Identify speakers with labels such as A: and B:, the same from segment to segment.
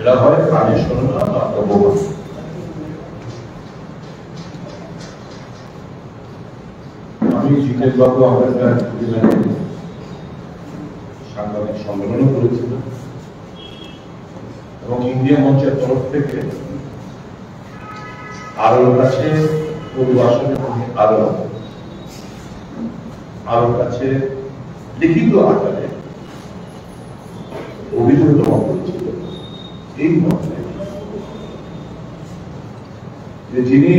A: এরা হয় কানে শোনে না অবগত। আমি জিতেশ বাবু আমাদের সাংবাদিক সম্মেলনও করেছিলাম এবং ইন্ডিয়া মঞ্চের তরফ থেকে আরোর কাছে আরোর কাছে লিখিত আকারে অভিযোগ জমা করেছিল এই মর্মে যে যিনি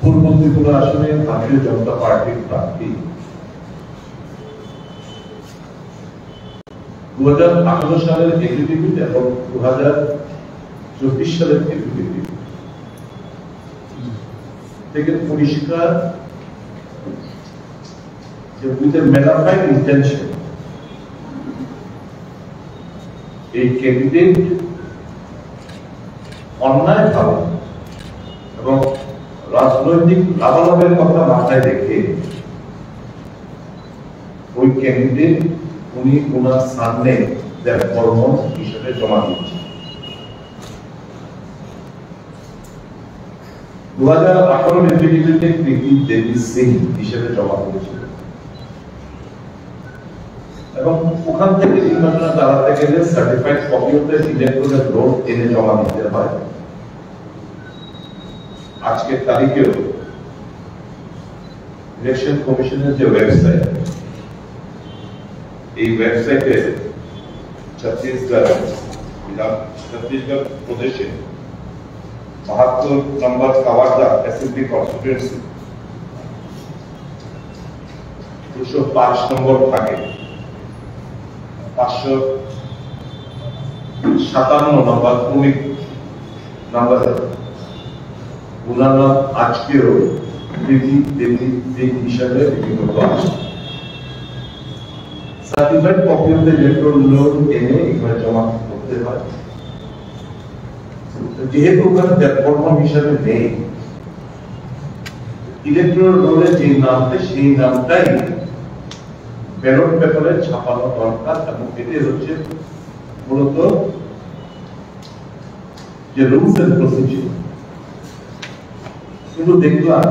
A: পূর্ব ত্রিপুরা আসনে ভারতীয় জনতা পার্টির প্রার্থী 2018 সালের এক্সিকিউটিভ এবং 2024 সালের এক্সিকিউটিভ থেকে পরিষ্কার যে উইথ এ ম্যানিফেস্ট ইন্টেনশন এই ক্যান্ডিডেট অন্যায় ভাবে এবং রাজনৈতিক লাভালাভের কথা মাথায় রেখে ওই ক্যান্ডিডেট উনি ওনার সামনে দেব কর্ম হিসেবে জমা দিচ্ছেন। 2018 এক্সিকিউটিভে প্রীতি দেবী সিং হিসেবে জমা করেছিল এবং ওখান থেকে নির্বাচনে দাঁড়াতে গেলে certified copy of the electoral roll এনে জমা দিতে হয়। আজকের তারিখেও ইলেকশন কমিশনের যে ওয়েবসাইট, এই ওয়েবসাইটে ছত্তিশগড় প্রদেশে 72 নম্বর কাওয়ারদা অ্যাসেম্বলি কনস্টিটিউয়েন্সি 205 নম্বর থাকে 557 নম্বর ক্রমিক নম্বর ওনার নাম আজকেও প্রীতি দেবী সিং হিসাবে লিপিবদ্ধ আছে। Certified copy of the electoral roll এনে এখানে জমা করতে হয়। যেহেতু ওখানে প্ল্যাটফর্ম হিসাবে নেই, ইলেকট্রাল রোলে যে নামটা সেই নামটাই ব্যালট পেপারে ছাপানো দরকার এবং এটাই হচ্ছে মূলত যে রুলস এন্ড প্রসিডিউর। কিন্তু দেখলাম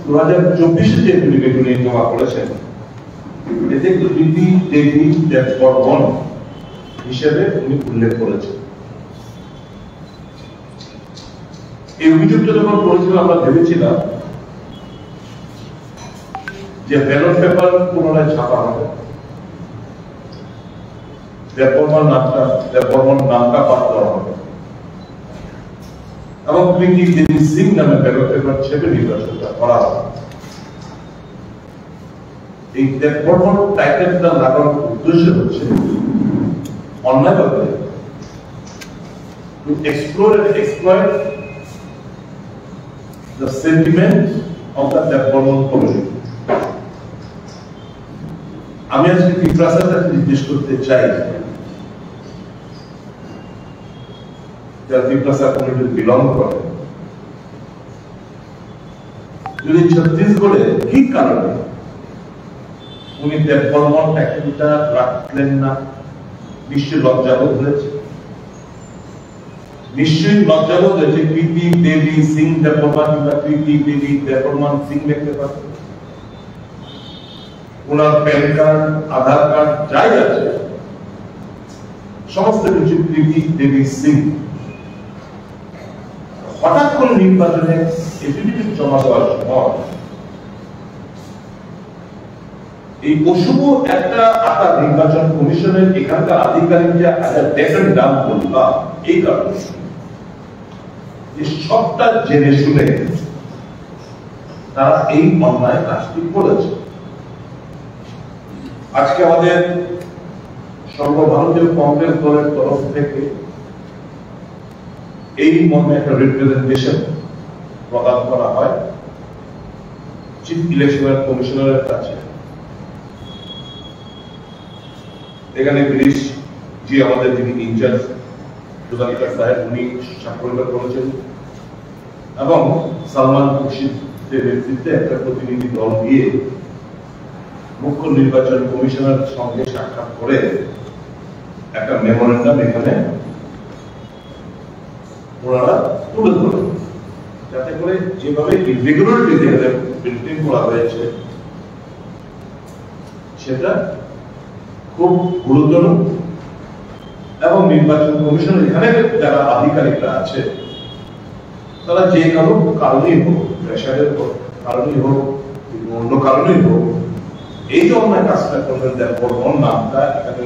A: 2024 যে এফিডেভিট উনি জমা করেছেন এতে প্রীতি দেবী দেববর্মন হিসেবে উনি উল্লেখ করেছেন। এই অভিযোগটা যখন করেছিলাম আমরা ভেবেছিলাম যে ব্যালট পেপার পুনরায় ছাপা হবে, দেববর্মন নামটা বাদ দেওয়া হবে এবং প্রীতি দেবী সিং নামে ব্যালট পেপার ছেপে নির্বাচনটা করা হবে। এই দেববর্মন টাইটেলটা লাগানোর উদ্দেশ্য হচ্ছে অন্যায়ভাবে to explore and exploit the sentiment of the Development Community. আমি আজকে ত্রিপুরাকে জিজ্ঞেস করতে চাই যারা ত্রিপুরা কমিউনিটি বিলং করে, যদি ছত্তিশগড়ে কি কারণে উনি দেববর্মন টাইটেলটা রাখলেন না? নিশ্চয়ই লজ্জাবোধ হয়েছে, নিশ্চয়ই লজ্জাবোধ হয়েছে। প্রীতি দেবী সিং দেববর্মন কিংবা প্রীতি দেবী দেববর্মন সিং লিখতে পারত। ওনার প্যান কার্ড, আধার কার্ড যাই আছে সমস্ত কিছু প্রীতি দেবী সিং। হঠাৎ করে নির্বাচনে এফিডেভিট জমা দেওয়ার সময় এই অশুভ একটা আকার নির্বাচন কমিশনের এখানকার আধিকারিক যে দেখেন নাম বললাম এই কারণে যে সবটা জেনে শুনে তারা এই অন্যায় কাজটি করেছে। আজকে আমাদের সর্বভারতীয় কংগ্রেস দলের তরফ থেকে এই মর্মে একটা রিপ্রেজেন্টেশন প্রদান করা হয় চিফ ইলেকশন কমিশনারের কাছে। এখানে ব্রিটিশ জি আমাদের যিনি ইনচার্জ সুধানিকা সাহেব উনি স্বাক্ষর করেছেন এবং সালমান খুরশিদের নেতৃত্বে একটা প্রতিনিধি দল দিয়ে মুখ্য নির্বাচন কমিশনার সঙ্গে সাক্ষাৎ করে একটা মেমোরেন্ডাম এখানে ওনারা তুলে ধরে, যাতে করে যেভাবে ইরেগুলারিটিজ এখানে বিল্ডিং করা হয়েছে সেটা খুব গুরুতর, এবং নির্বাচন কমিশন এখানে যারা আধিকারিকরা আছে তারা যে কারণেই হোক, প্রেশারের কারণেই হোক, অন্য কারণেই হোক, এই যে অন্যায় কাজটা করবেন, তারপর ওর নামটা এখানে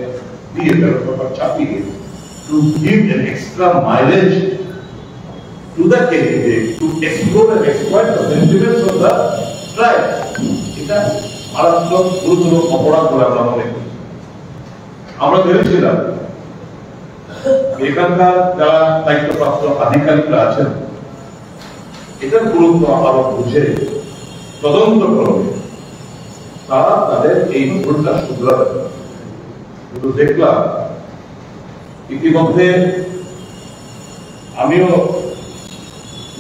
A: দিয়ে ব্যাপার চাপিয়ে to give an extra mileage to the candidate to explore and exploit the sentiments of the tribe. এটা মারাত্মক গুরুতর অপরাধ বলে আমরা মনে করি। আমরা ভেবেছিলাম এখানকার যারা দায়িত্বপ্রাপ্ত আধিকারিকরা আছেন এটার গুরুত্ব আরো বুঝে তদন্ত করবে, তারা তাদের এই ভুলটা শুধরাবে। কিন্তু দেখলাম ইতিমধ্যে আমিও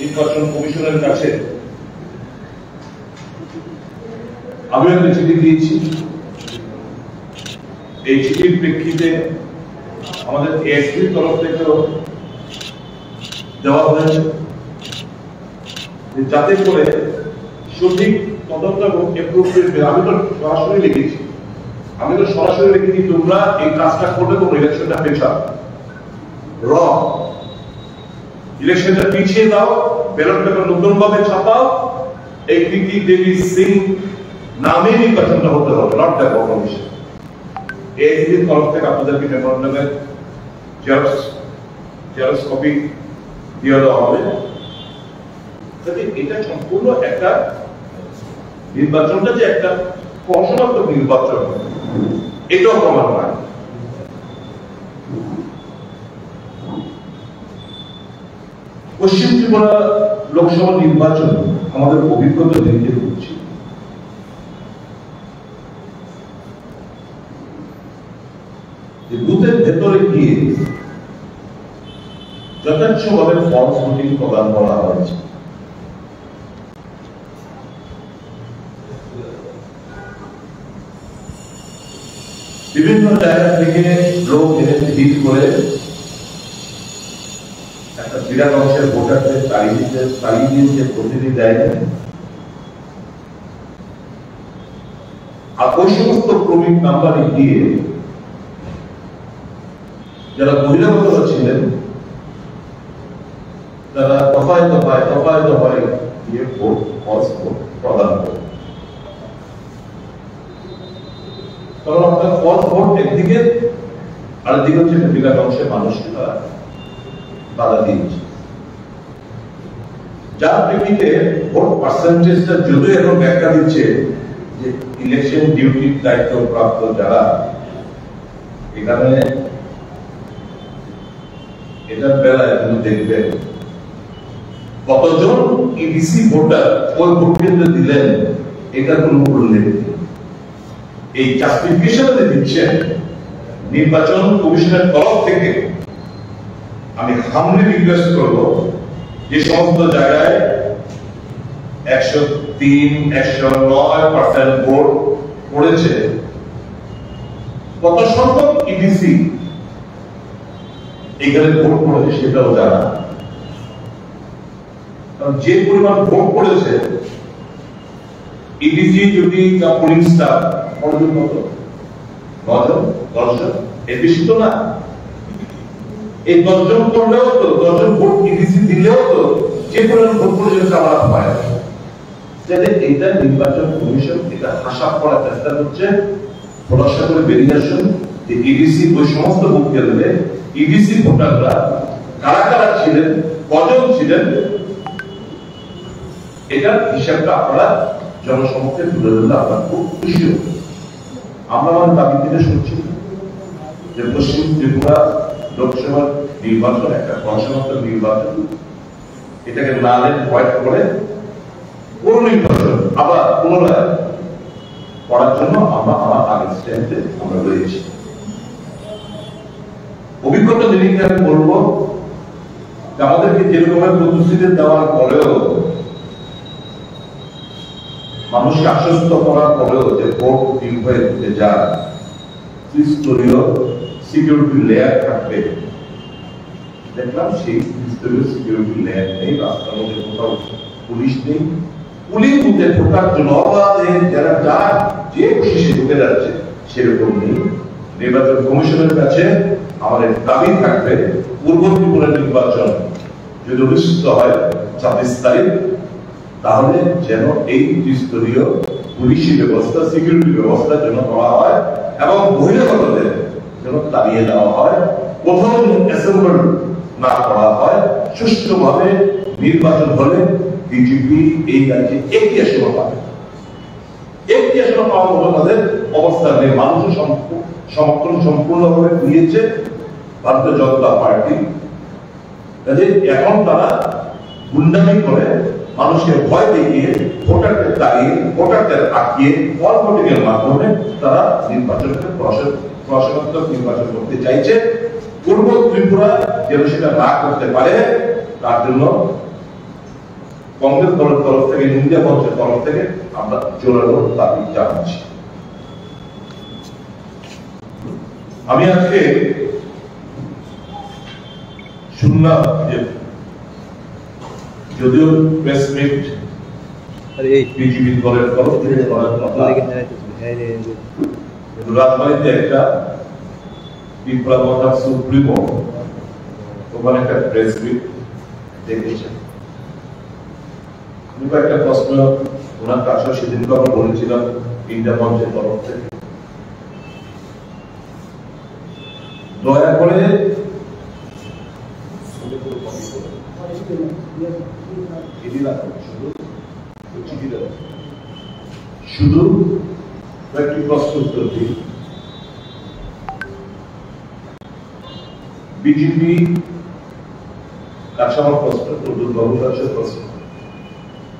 A: নির্বাচন কমিশনের কাছে আমিও একটা চিঠি দিয়েছি। এই চিঠির প্রেক্ষিতে আমাদের এসপির তরফ থেকেও দেওয়া হয়েছে, যাতে করে সঠিক তদন্ত এবং এপ্রোপ্রিয়েট, আমি তো সরাসরি লিখেছি তোমরা এই কাজটা করবে, তোমরা ইলেকশনটা পেছাও, ইলেকশনটা পিছিয়ে দাও, ব্যালট পেপার নতুন ভাবে ছাপাও, এই প্রীতি দেবী সিং নামে নির্বাচনটা হতে হবে, নট দ্য কমিশন। এসপির তরফ থেকে আপনাদেরকে মেমোরেন্ডামের জেরক্স কপি দিয়ে দেওয়া হবে। এটা সম্পূর্ণ একটা নির্বাচনটা যে একটা অসমাত্মক নির্বাচন এটাও প্রমাণ হয়। পশ্চিম ত্রিপুরা লোকসভা নির্বাচন আমাদের অভিজ্ঞতা দিতে হচ্ছে। বুথের ভেতরে গিয়ে যথেচ্ছভাবে ফলস ভোটিং প্রদান করা হয়েছে। বিভিন্ন জায়গা থেকে লোক এনে ভিড় করে একটা বিরাট অংশের ভোটারদের তাড়িয়ে দিয়েছে, প্রতিনিধি দেয়। আর ওই সমস্ত ক্রমিক নাম্বারে গিয়ে যারা বহিরাগত ছিলেন তারা দফায় গিয়ে ভোট প্রদান করে। তখন আপনার ফলস ভোট একদিকে, আরেকদিকে হচ্ছে বিরাট অংশের মানুষকে তারা বাধা দিয়েছে, যার প্রেক্ষিতে ভোট পার্সেন্টেজটা যদিও এখন ব্যাখ্যা দিচ্ছে যে ইলেকশন ডিউটির দায়িত্ব প্রাপ্ত যারা এখানে এটার বেলায় কিন্তু দেখবেন কতজন ইডিসি ভোটার ওই ভোট কেন্দ্রে দিলেন এটার কোন উল্লেখ নেই। এই জাস্টিফিকেশন দিচ্ছেন নির্বাচন কমিশনের তরফ থেকে। আমি হামলি রিকোয়েস্ট করব যে সমস্ত জায়গায় 103-109% ভোট পড়েছে, কত সংখ্যক ইডিসি এখানে ভোট পড়েছে সেটাও জানা। কারণ যে পরিমাণ ভোট পড়েছে, ইডিসি যদি পোলিং স্টাফ মতো 10 এর বেশি তো না, এই 10 জন করলেও তো 10 জন ভোট ইডিসি দিলেও তো যে পরিমাণ ভোট পড়েছে আমরা পাই। যাতে এটা নির্বাচন কমিশন এটা হাসাব করার চেষ্টা করছে। খোলাসা করে বেরিয়ে আসুন যে ইডিসি ওই সমস্ত ভোট কেন্দ্রে ইডিসি ভোটাররা কারা কারা ছিলেন, কজন ছিলেন, এটার হিসাবটা আপনারা জনসমক্ষে তুলে ধরলে আপনার খুব খুশি হবে। আমরা আমাদের দাবি থেকে শুনছি যে পশ্চিম ত্রিপুরা লোকসভার নির্বাচন একটা কনসেনসাস নির্বাচন, এটাকে না ভয়েড করে পুরো নির্বাচন আবার পুনরায় করার জন্য আমরা আমার আগের স্ট্যান্ডে আমরা রয়েছি। অভিজ্ঞতা জিনিসকে আমি বলবো যে আমাদেরকে যেরকমের প্রতিশ্রুতি দেওয়ার পরেও, মানুষকে আশ্বস্ত করার পরেও যে ভোট বিল হয়ে যায়, ত্রিস্তরীয় সিকিউরিটি লেয়ার থাকবে, দেখলাম সেই ত্রিস্তরীয় সিকিউরিটি লেয়ার নেই, রাস্তার মধ্যে কোথাও পুলিশ নেই। পুলিশ বুথে ঢোকার জন্য অবাধে যারা যার যে খুশি সে ঢুকে যাচ্ছে, সেরকম নেই। নির্বাচন কমিশনের কাছে আমাদের দাবি থাকবে, পূর্ব ত্রিপুরা নির্বাচন যদি অনুষ্ঠিত হয় 26 তারিখ, তাহলে যেন এই ত্রিস্তরীয় পুলিশি ব্যবস্থা, সিকিউরিটি ব্যবস্থা যেন করা হয় এবং বহিরাগতদের যেন তাড়িয়ে দেওয়া হয়, কোথাও অ্যাসেম্বল না করা হয়। সুষ্ঠুভাবে নির্বাচন হলে বিজেপি এই রাজ্যে একটি আসন পাবে, একটি আসন পাওয়ার মতো তাদের অবস্থা নেই। মানুষের সমর্থন সম্পূর্ণভাবে দিয়েছে ভারতীয় জনতা পার্টি। কাজে এখন তারা গুন্ডামি করে, মানুষকে ভয় দেখিয়ে, ভোটারদের দাঁড়িয়ে, ভোটারদের আটকিয়ে ফল ভোটিংয়ের মাধ্যমে তারা নির্বাচনকে প্রশাসনাত্মক নির্বাচন করতে চাইছে। পূর্ব ত্রিপুরা যেন সেটা না করতে পারে, তার জন্য কংগ্রেস দলের তরফ থেকে, ইন্ডিয়া মঞ্চের তরফ থেকে আমরা জোরালো দাবি জানাচ্ছি। আমি আজকে শুনলাম যে যদিও প্রেস মিট বিজেপি দলের তরফ থেকে করার কথা, রাজবাড়িতে একটা বিপ্লব সুপ্রিমো ওখানে একটা প্রেস মিট দেখেছেন। একটা প্রশ্ন ওনার কাছে সেদিনকে আমরা বলেছিলাম ইন্ডিয়া মঞ্চের তরফ থেকে, দয়া করে শুধু একটি প্রশ্ন উত্তর দিই। বিজেপি কাছে আমার প্রশ্ন, দুর্বাবুর কাছে প্রশ্ন,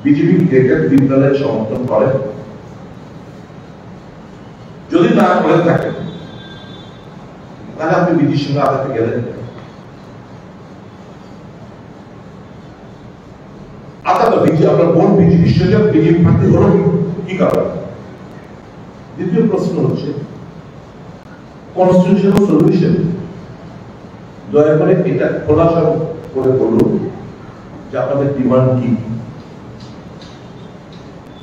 A: বিজেপি গ্রেটার বিপ্লবের সমর্থন করে? যদি না করে থাকে তাহলে আপনি বিজেপির সঙ্গে আদাতে গেলেন। আপনার বোন বিজেপির সঙ্গে বিজেপি প্রার্থী হলো কি কারণ? দ্বিতীয় প্রশ্ন হচ্ছে কনস্টিটিউশনাল সলিউশন। দয়া করে এটা খোলাসা করে বলুন যে আপনাদের ডিমান্ড কি।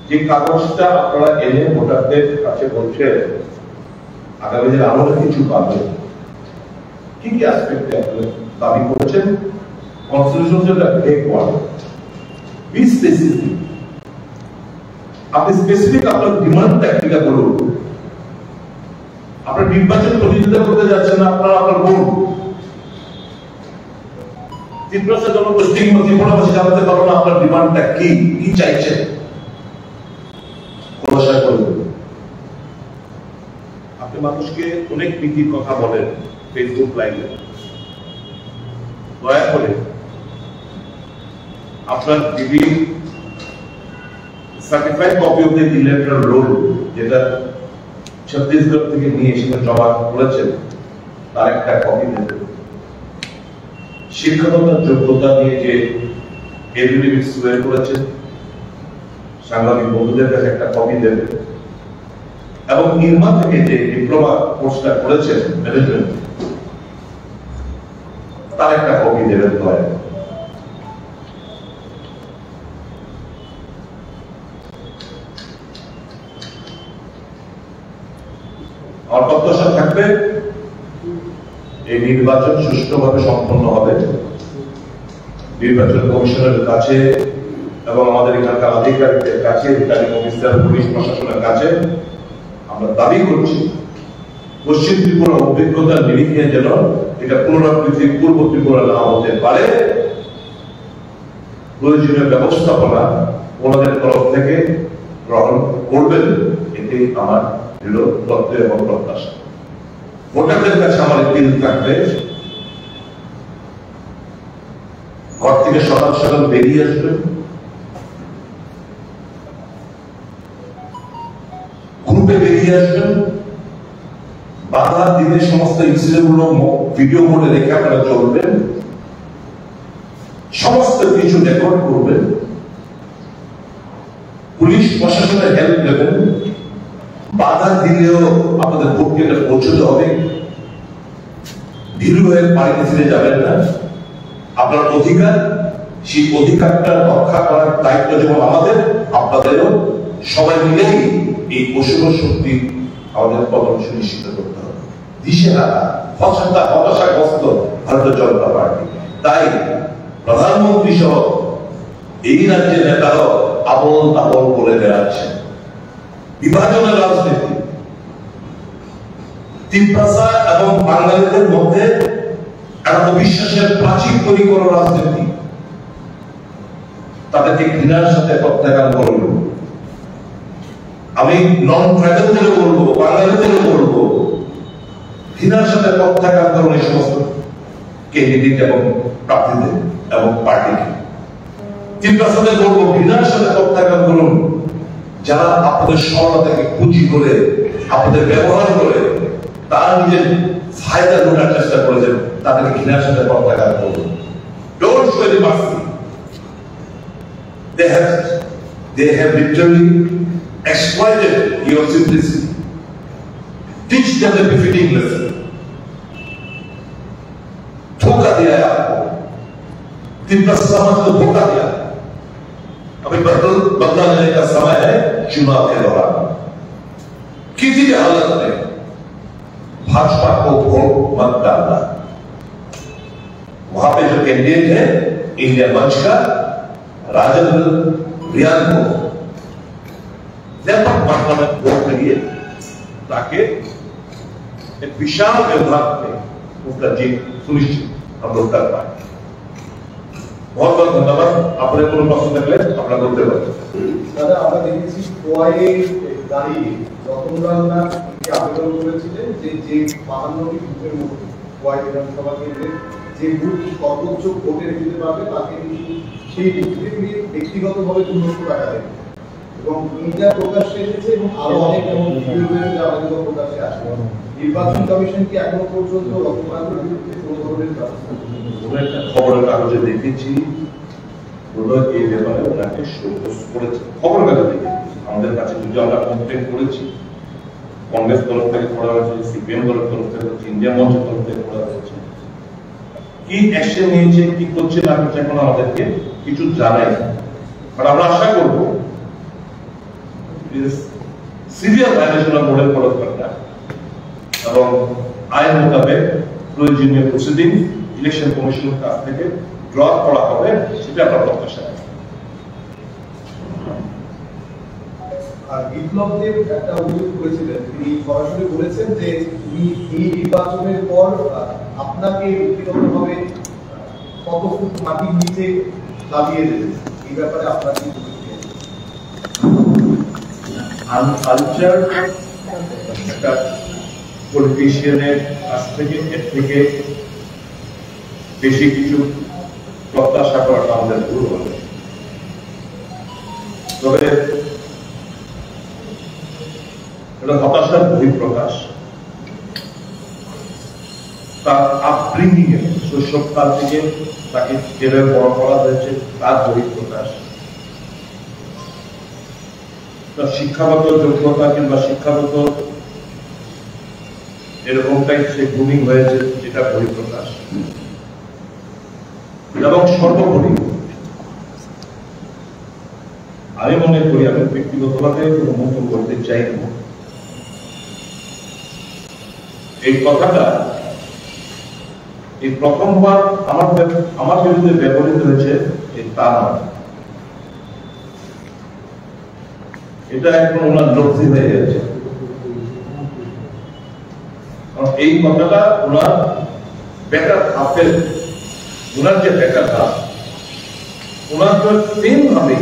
A: যে কাগজটা আপনারা এনে ভোটারদের কাছে বলছেন আগামী দিনে আমরা কিছু পাবেন, কি কি অ্যাসপেক্টে আপনারা দাবি করেছেন? কনস্টিটিউশন যেটা ভেগ ওয়ার্ড, বি স্পেসিফিক। আপনি স্পেসিফিক আপনার ডিমান্ডটা একটা বলুন। আপনার নির্বাচন প্রতিযোগিতা করতে যাচ্ছেন আপনারা আপনার ভোট ত্রিপুরা জনগোষ্ঠী ত্রিপুরাবাসী জানাতে পারো না আপনার ডিমান্ডটা কি, কি চাইছেন, খোলাসা করে বলুন। আপনি মানুষকে অনেক নীতির কথা বলেন ফেসবুক লাইভে, দয়া করে আপনার DB certified copy of the electoral roll যেটা ছত্তিশগড় থেকে নিয়ে এসে জমা করেছেন তার একটা কপি দেবেন। শিক্ষকতার যোগ্যতা নিয়ে যে এফিডেভিট সোয়ার করেছেন সাংবাদিক বন্ধুদের কাছে একটা কপি দেবেন। এবং নির্মা থেকে যে ডিপ্লোমা কোর্সটা করেছেন ম্যানেজমেন্ট তার একটা কপি দেবেন। দয়া আমার প্রত্যাশা থাকবে এই নির্বাচন সুষ্ঠুভাবে সম্পন্ন হবে। নির্বাচন কমিশনের কাছে এবং আমাদের এখানকার আধিকারিকদের কাছে, রিটার্নিং অফিসার, পুলিশ প্রশাসনের কাছে আমরা দাবি করছি পশ্চিম ত্রিপুরা অভিজ্ঞতার নিরিখে যেন এটা পুনরাবৃত্তি পূর্ব ত্রিপুরা না হতে পারে। প্রয়োজনীয় ব্যবস্থাপনা ওনাদের তরফ থেকে গ্রহণ করবেন, এটাই আমার দৃঢ় তথ্য এবং প্রত্যাশা। ভোটারদের কাছে আমার আপিল থাকবে ঘর থেকে সকাল সকাল বেরিয়ে আসবেন, গ্রুপে বেরিয়ে আসবেন, বাধা দিনে সমস্ত ইনসিডেন্ট গুলো ভিডিও মোডে রেখে আপনারা চলবেন, সমস্ত কিছু রেকর্ড করবেন, পুলিশ প্রশাসনের হেল্প দেবেন। বাধা দিলেও আপনাদের ভোট কেন্দ্রে পৌঁছতে হবে, ভীরু হয়ে পানিতে ছেড়ে যাবেন না। আপনার অধিকার, সেই অধিকারটা রক্ষা করার দায়িত্ব যেমন আমাদের, আপনাদেরও সবাই মিলেই এই অশুভ শক্তি আমাদের পতন সুনিশ্চিত করতে হবে। দিশেহারা, হতাশাগ্রস্ত ভারতীয় জনতা পার্টি। তাই প্রধানমন্ত্রী সহ এই রাজ্যের নেতারাও আবল তাবল বলে বেড়াচ্ছে। বিভাজনের রাজনীতি, তিপ্রাসা এবং বাঙালিদের মধ্যে একটা অবিশ্বাসের প্রাচীর তৈরি করার রাজনীতি, তাদেরকে ঘৃণার সাথে প্রত্যাখ্যান করল। আমি নন ট্রাইবাল থেকে বলবো, বাঙালি থেকে বলবো, ঘৃণার সাথে প্রত্যাখ্যান করুন এই সমস্ত ক্যান্ডিডেট এবং প্রার্থীদের এবং পার্টিকে। তিপ্রাসাতে বলবো, ঘৃণার সাথে প্রত্যাখ্যান করুন যারা আপনাদের সরলতাকে পুঁজি করে, আপনাদের ব্যবহার করে তারা নিজের ফায়দা লুটার চেষ্টা করেছেন, তাদেরকে ঘৃণার সাথে প্রত্যাখ্যান করুন। Don't show any mercy. They have literally exploited your simplicity. Teach them the befitting lesson. धोखा दिया है आपको, तिब्बत समाज को धोखा दिया। अभी बदला लेने का समय है चुनाव के दौरान। किसी भी हालत में भाजपा को वोट मत डालना। वहां पे जो कैंडिडेट है इंडिया मंच का राजेंद्र रियान को व्यापक मात्रा में वोट करिए ताकि एक विशाल व्यवधान में उसका जीत सुनिश्चित हम लोग कर पाए। बहुत बहुत धन्यवाद। अपने কোনো প্রশ্ন থাকলে আপনারা করতে পারেন।
B: দাদা, আমরা দেখেছি কোয়াইয়ে দাঁড়িয়ে রতনলাল নাথ আবেদন করেছিলেন যে 52টি বুথের মধ্যে কোয়াই বিধানসভা কেন্দ্রে যে বুথ সর্বোচ্চ ভোটে দিতে পারবে তাকে সেই বুথে তিনি ব্যক্তিগতভাবে 2 লক্ষ টাকা দেবেন এবং এইটা প্রকাশ্যে এসেছে এবং আরো অনেক ভিডিও আমাদের প্রকাশ্যে আসবে। নির্বাচন কমিশন কি এখনো পর্যন্ত রতনলালের বিরুদ্ধে কোনো ধরনের ব্যবস্থা
A: খবরের কাগজে দেখেছি এই ব্যাপারে ওনাকে শোকজ করেছে। খবরের কাগজে আমাদের কাছে যদি আমরা কমপ্লেন করেছি, কংগ্রেস তরফ থেকে করা হয়েছে, সিপিএম তরফ থেকে হচ্ছে, ইন্ডিয়া মঞ্চের তরফ থেকে করা হয়েছে। কি অ্যাকশন নিয়েছে, কি করছে না করছে এখন আমাদেরকে কিছু জানাই না, বাট আমরা আশা করবো সিভিয়ার ভায়োলেশন অফ বোর্ডের পদক্ষেপটা এবং আইন মোতাবেক প্রয়োজনীয় প্রসিডিং ইলেকশন কমিশনের কাছ থেকে ড্র করা হবে, সেটা আমরা প্রত্যাশা করি।
B: আর বিপ্লব দেব একটা অভিযোগ করেছিলেন, তিনি সরাসরি বলেছেন যে তিনি এই নির্বাচনের পর আপনাকে ব্যক্তিগতভাবে কত ফুট মাটির নিচে দাবিয়ে দেবেন, এই ব্যাপারে আপনার কি
A: আনকালচার একটা পলিটিশিয়ানের কাছ থেকে এর থেকে বেশি কিছু প্রত্যাশা করাটা আমাদের ভুল হবে। তবে এটা হতাশার বহিঃপ্রকাশ, তার আপব্রিঙ্গিং এ শৈশবকাল থেকে তাকে যেভাবে বড় করা হয়েছে তার বহিঃপ্রকাশ, তার শিক্ষাগত যোগ্যতা কিংবা শিক্ষাগত এরকমটাই সে গ্রুমিং হয়েছে, যেটা বহিঃপ্রকাশ। এবং সর্বোপরি আমি মনে করি, আমি ব্যক্তিগতভাবে কোনো মন্তব্য করতে চাই না, এই কথাটা এই প্রথমবার আমার বিরুদ্ধে ব্যবহৃত হয়েছে তা নয়, এটা এখন ওনার লব্ধি হয়ে গেছে। কারণ এই কথাটা ওনার বেটার হাফের, ওনার যে বেটার হাফ, ওনার তো সেম ভাবে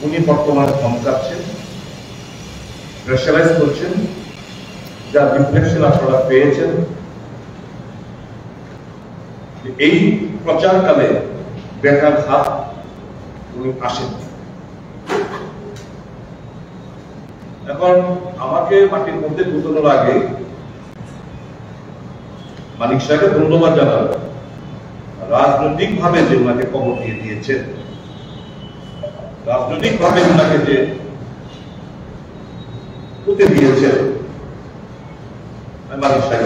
A: উনি বর্তমানে ধমকাচ্ছেন, প্রেশারাইজ করছেন, যার রিফ্লেকশন আপনারা পেয়েছেন। এই প্রচারকালে বেটার হাত উনি আসেন। এখন আমাকে মাটির মধ্যে ঢুকানোর আগে মানিক সাহেবকে ধন্যবাদ জানাবো, রাজনৈতিক ভাবে যে ওনাকে খবর দিয়ে দিয়েছেন, রাজনৈতিক ভাবে ওনাকে যে পুঁতে দিয়েছেন, আমি মানিক সাহেব